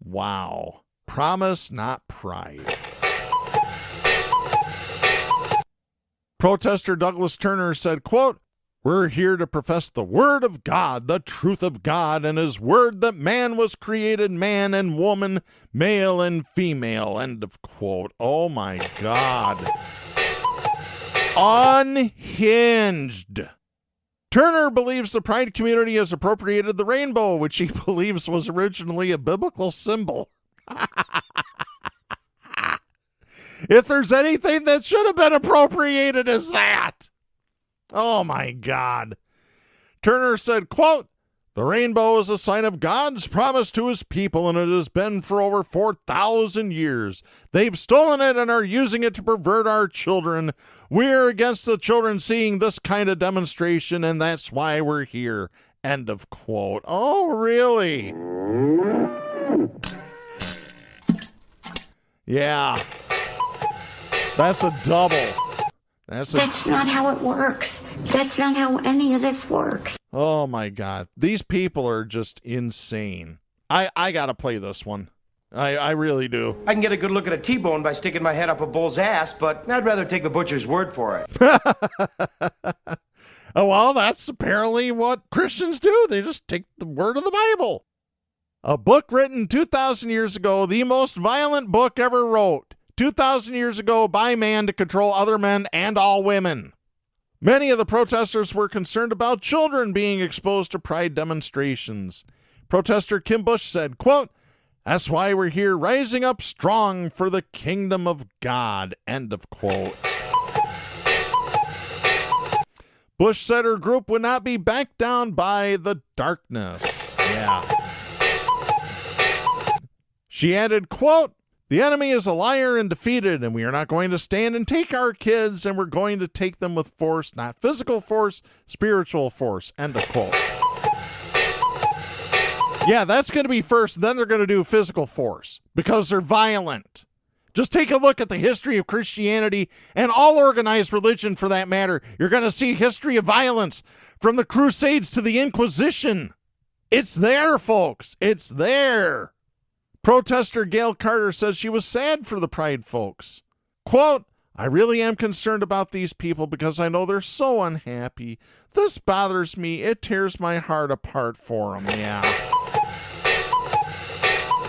Wow. Promise Not Pride. Protester Douglas Turner said, quote, we're here to profess the word of God, the truth of God, and his word that man was created man and woman, male and female. End of quote. Oh my God. Unhinged. Turner believes the pride community has appropriated the rainbow, which he believes was originally a biblical symbol. If there's anything that should have been appropriated, is that. Oh my God. Turner said, quote, the rainbow is a sign of God's promise to his people, and it has been for over 4,000 years. They've stolen it and are using it to pervert our children. We're against the children seeing this kind of demonstration, and that's why we're here. End of quote. Oh, really? Yeah. That's a double. That's not how it works. That's not how any of this works. Oh, my God. These people are just insane. I got to play this one. I really do. I can get a good look at a T-bone by sticking my head up a bull's ass, but I'd rather take the butcher's word for it. Oh, well, that's apparently what Christians do. They just take the word of the Bible. A book written 2,000 years ago, the most violent book ever wrote. 2,000 years ago by man to control other men and all women. Many of the protesters were concerned about children being exposed to pride demonstrations. Protester Kim Bush said, quote, that's why we're here rising up strong for the kingdom of God. End of quote. Bush said her group would not be backed down by the darkness. Yeah. She added, quote, the enemy is a liar and defeated, and we are not going to stand and take our kids, and we're going to take them with force, not physical force, spiritual force. End of quote. Yeah, that's going to be first, then they're going to do physical force, because they're violent. Just take a look at the history of Christianity, and all organized religion for that matter. You're going to see history of violence, from the Crusades to the Inquisition. It's there, folks. It's there. Protester Gail Carter says she was sad for the pride folks. Quote, I really am concerned about these people because I know they're so unhappy. This bothers me. It tears my heart apart for them. Yeah.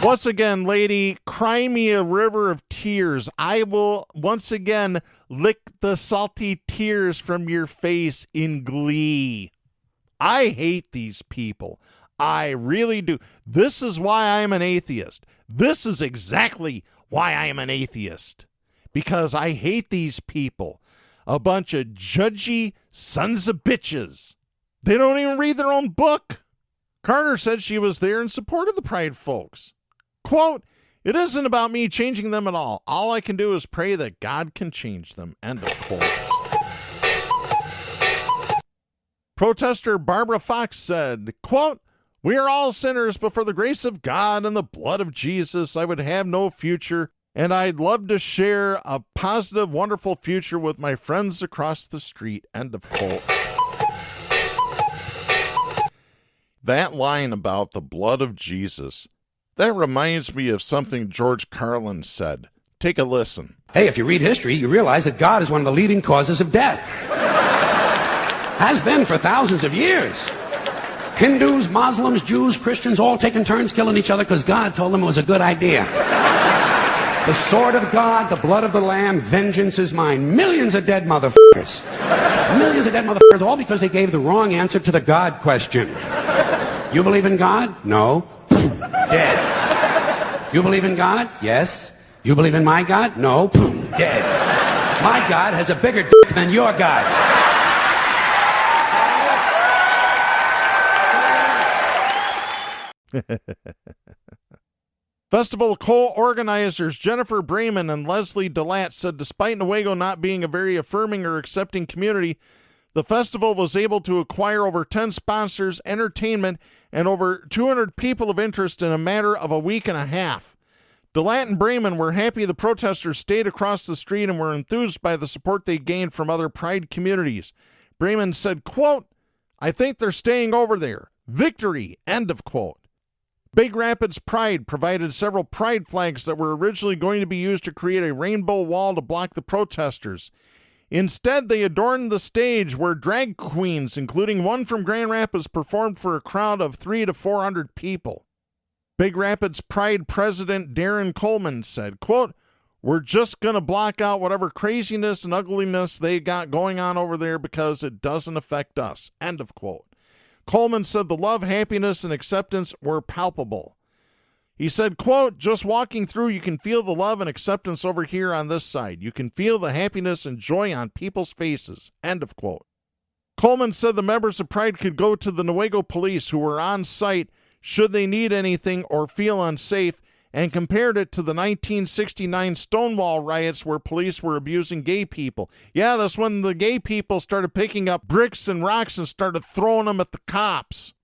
Once again, lady, cry me a river of tears. I will once again lick the salty tears from your face in glee. I hate these people. I really do. This is why I am an atheist. This is exactly why I am an atheist. Because I hate these people. A bunch of judgy sons of bitches. They don't even read their own book. Carter said she was there in support of the pride folks. Quote, it isn't about me changing them at all. All I can do is pray that God can change them. End of quote. Protester Barbara Fox said, quote, we are all sinners, but for the grace of God and the blood of Jesus, I would have no future, and I'd love to share a positive, wonderful future with my friends across the street. End of quote. That line about the blood of Jesus, that reminds me of something George Carlin said. Take a listen. Hey, if you read history, you realize that God is one of the leading causes of death. Has been for thousands of years. Hindus, Muslims, Jews, Christians, all taking turns killing each other because God told them it was a good idea. The sword of God, the blood of the Lamb, vengeance is mine. Millions of dead motherfuckers. Millions of dead motherfuckers, all because they gave the wrong answer to the God question. You believe in God? No. Dead. You believe in God? Yes. You believe in my God? No. Boom, dead. My God has a bigger dick than your God. Festival co-organizers Jennifer Brayman and Leslie DeLatte said despite Newaygo not being a very affirming or accepting community, the festival was able to acquire over 10 sponsors, entertainment, and over 200 people of interest in a matter of a week and a half. DeLatte and Brayman were happy the protesters stayed across the street and were enthused by the support they gained from other Pride communities. Brayman said, quote, "I think they're staying over there. Victory," end of quote. Big Rapids Pride provided several pride flags that were originally going to be used to create a rainbow wall to block the protesters. Instead, they adorned the stage where drag queens, including one from Grand Rapids, performed for a crowd of 300 to 400 people. Big Rapids Pride President Darren Coleman said, quote, "We're just going to block out whatever craziness and ugliness they got going on over there because it doesn't affect us," end of quote. Coleman said the love, happiness, and acceptance were palpable. He said, quote, "Just walking through, you can feel the love and acceptance over here on this side. You can feel the happiness and joy on people's faces," end of quote. Coleman said the members of Pride could go to the Newaygo police who were on site should they need anything or feel unsafe, and compared it to the 1969 Stonewall riots where police were abusing gay people. Yeah, that's when the gay people started picking up bricks and rocks and started throwing them at the cops.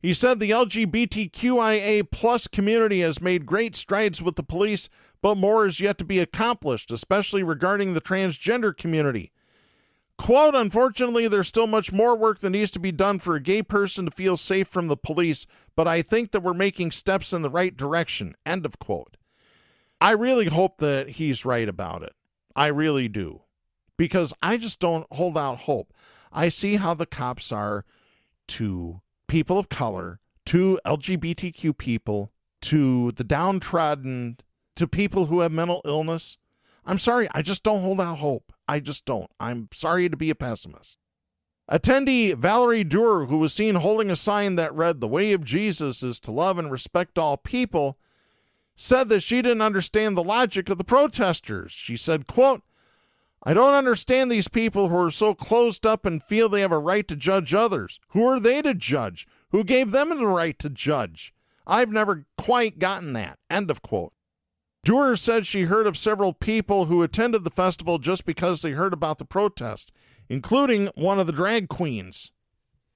He said the LGBTQIA plus community has made great strides with the police, but more is yet to be accomplished, especially regarding the transgender community. Quote, "Unfortunately, there's still much more work that needs to be done for a gay person to feel safe from the police, but I think that we're making steps in the right direction," end of quote. I really hope that he's right about it. I really do. Because I just don't hold out hope. I see how the cops are to people of color, to LGBTQ people, to the downtrodden, to people who have mental illness. I'm sorry, I just don't hold out hope. I just don't. I'm sorry to be a pessimist. Attendee Valerie Durer, who was seen holding a sign that read, "The way of Jesus is to love and respect all people," said that she didn't understand the logic of the protesters. She said, quote, "I don't understand these people who are so closed up and feel they have a right to judge others. Who are they to judge? Who gave them the right to judge? I've never quite gotten that," end of quote. Durer said she heard of several people who attended the festival just because they heard about the protest, including one of the drag queens.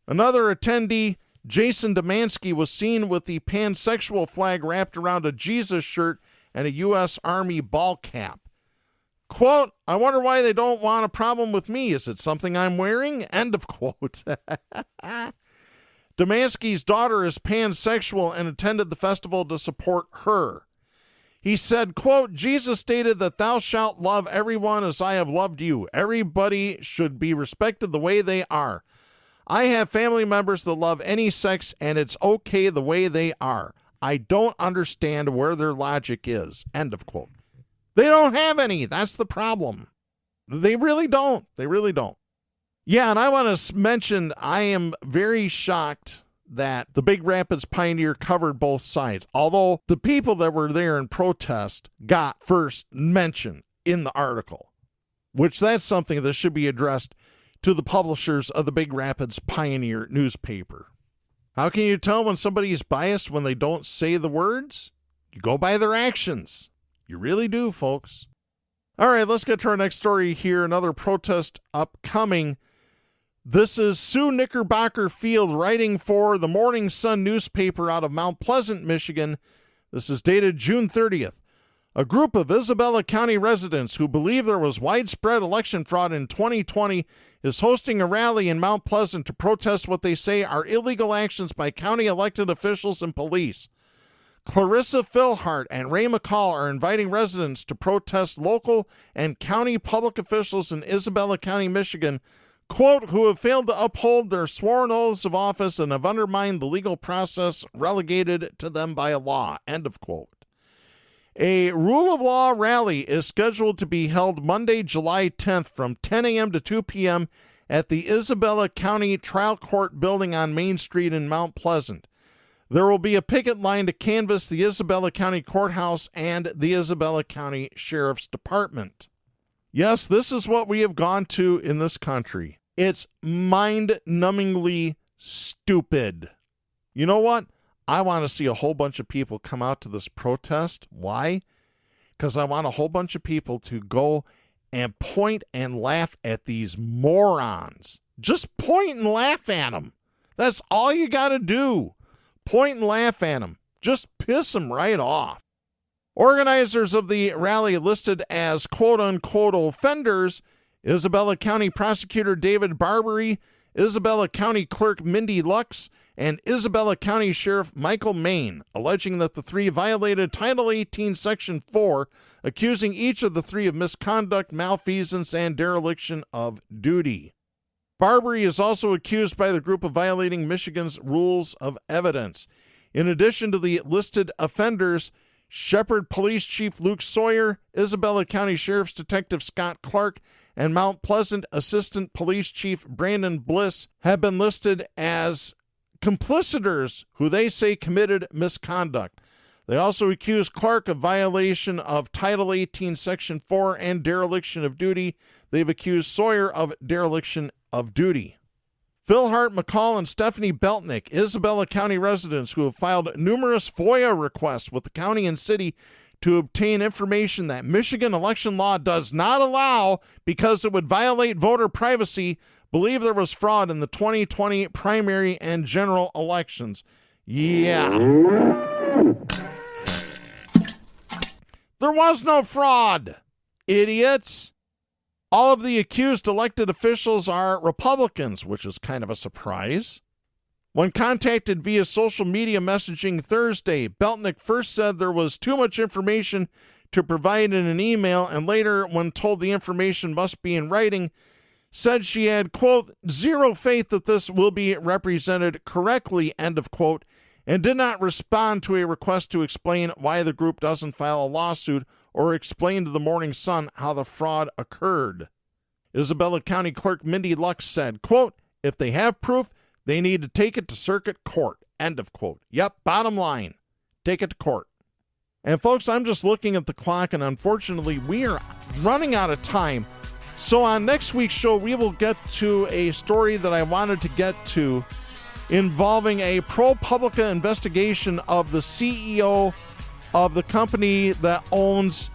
Another attendee, Jason Demansky, was seen with the pansexual flag wrapped around a Jesus shirt and a U.S. Army ball cap. Quote, "I wonder why they don't want a problem with me. Is it something I'm wearing?" End of quote. Demansky's daughter is pansexual and attended the festival to support her. He said, quote, "Jesus stated that thou shalt love everyone as I have loved you. Everybody should be respected the way they are. I have family members that love any sex, and it's okay the way they are. I don't understand where their logic is," end of quote. They don't have any. That's the problem. They really don't. They really don't. Yeah, and I want to mention, I am very shocked that the Big Rapids Pioneer covered both sides, although the people that were there in protest got first mention in the article, which that's something that should be addressed to the publishers of the Big Rapids Pioneer newspaper. How can you tell when somebody is biased when they don't say the words? You go by their actions. You really do, folks. All right, let's get to our next story here. Another protest upcoming. This is Sue Knickerbocker Field writing for the Morning Sun newspaper out of Mount Pleasant, Michigan. This is dated June 30th. A group of Isabella County residents who believe there was widespread election fraud in 2020 is hosting a rally in Mount Pleasant to protest what they say are illegal actions by county elected officials and police. Clarissa Philhart and Ray McCall are inviting residents to protest local and county public officials in Isabella County, Michigan, quote, "who have failed to uphold their sworn oaths of office and have undermined the legal process relegated to them by a law," end of quote. A rule of law rally is scheduled to be held Monday, July 10th from 10 a.m. to 2 p.m. at the Isabella County Trial Court building on Main Street in Mount Pleasant. There will be a picket line to canvass the Isabella County Courthouse and the Isabella County Sheriff's Department. Yes, this is what we have gone to in this country. It's mind-numbingly stupid. You know what? I want to see a whole bunch of people come out to this protest. Why? Because I want a whole bunch of people to go and point and laugh at these morons. Just point and laugh at them. That's all you got to do. Point and laugh at them. Just piss them right off. Organizers of the rally listed as quote-unquote offenders: Isabella County Prosecutor David Barbary, Isabella County Clerk Mindy Lux, and Isabella County Sheriff Michael Main, alleging that the three violated Title 18, Section 4, accusing each of the three of misconduct, malfeasance, and dereliction of duty. Barbary is also accused by the group of violating Michigan's rules of evidence. In addition to the listed offenders, Shepherd Police Chief Luke Sawyer, Isabella County Sheriff's Detective Scott Clark, and Mount Pleasant Assistant Police Chief Brandon Bliss have been listed as complicitors who they say committed misconduct. They also accuse Clark of violation of Title 18, Section 4, and dereliction of duty. They've accused Sawyer of dereliction of duty. Phil Hart McCall and Stephanie Beltnick, Isabella County residents who have filed numerous FOIA requests with the county and city to obtain information that Michigan election law does not allow because it would violate voter privacy, believe there was fraud in the 2020 primary and general elections. Yeah. There was no fraud, idiots. All of the accused elected officials are Republicans, which is kind of a surprise. When contacted via social media messaging Thursday, Beltnick first said there was too much information to provide in an email, and later, when told the information must be in writing, said she had, quote, zero faith that this will be represented correctly, end of quote, and did not respond to a request to explain why the group doesn't file a lawsuit or explain to the Morning Sun how the fraud occurred. Isabella County Clerk Mindy Lux said, quote, if they have proof, they need to take it to circuit court, end of quote. Yep, bottom line, take it to court. And folks, I'm just looking at the clock, and unfortunately, we are running out of time. So on next week's show, we will get to a story that I wanted to get to involving a ProPublica investigation of the CEO of the company that owns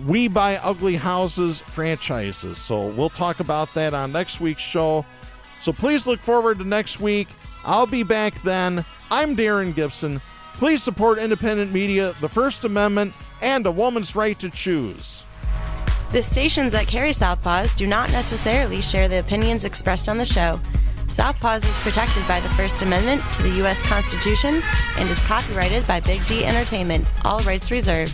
We Buy Ugly Houses franchises. So we'll talk about that on next week's show. So please look forward to next week. I'll be back then. I'm Darren Gibson. Please support independent media, the First Amendment, and a woman's right to choose. The stations that carry Southpaws do not necessarily share the opinions expressed on the show. Southpaws is protected by the First Amendment to the U.S. Constitution and is copyrighted by Big D Entertainment. All rights reserved.